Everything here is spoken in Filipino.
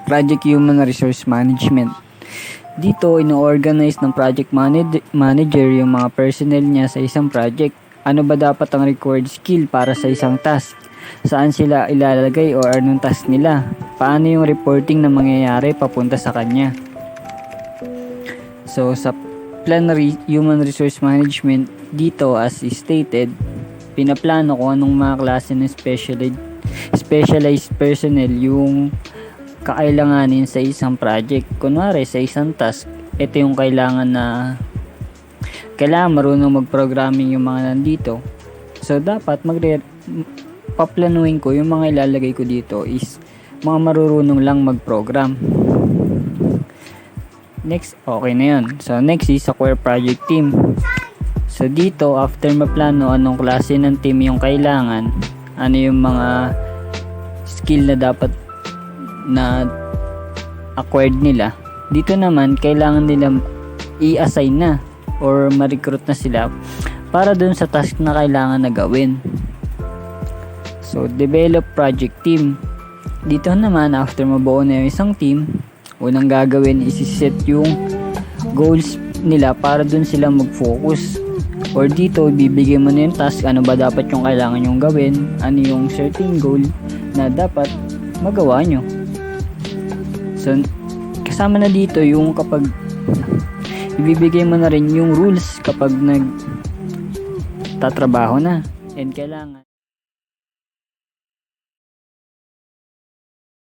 Project Human Resource Management. Dito, ino-organize ng project manager yung mga personnel niya sa isang project. Ano ba dapat ang required skill para sa isang task? Saan sila ilalagay o anong task nila? Paano yung reporting na mangyayari papunta sa kanya? So, sa Human Resource Management, dito as stated, pinaplano kung anong mga klase ng specialized personnel yung kakailanganin sa isang project. Kunwari, sa isang task, ito yung kailangan marunong mag-programming yung mga nandito. So, dapat paplanuhin ko yung mga ilalagay ko dito is mga marurunong lang mag-program. Next, okay na yun. So, next is acquire project team. So, dito, after maplano anong klase ng team yung kailangan, ano yung mga skill na dapat na acquired nila, dito naman kailangan nila i-assign na or ma-recruit na sila para dun sa task na kailangan na gawin. So, develop project team. Dito naman, after mabuo na yung isang team, unang gagawin is set yung goals nila para dun sila mag-focus. Or dito, bibigyan mo na yung task, ano ba dapat yung kailangan yung gawin, ano yung certain goal na dapat magawa nyo. So, kasama na dito yung kapag ibibigay mo na rin yung rules kapag nagtatrabaho na and kailangan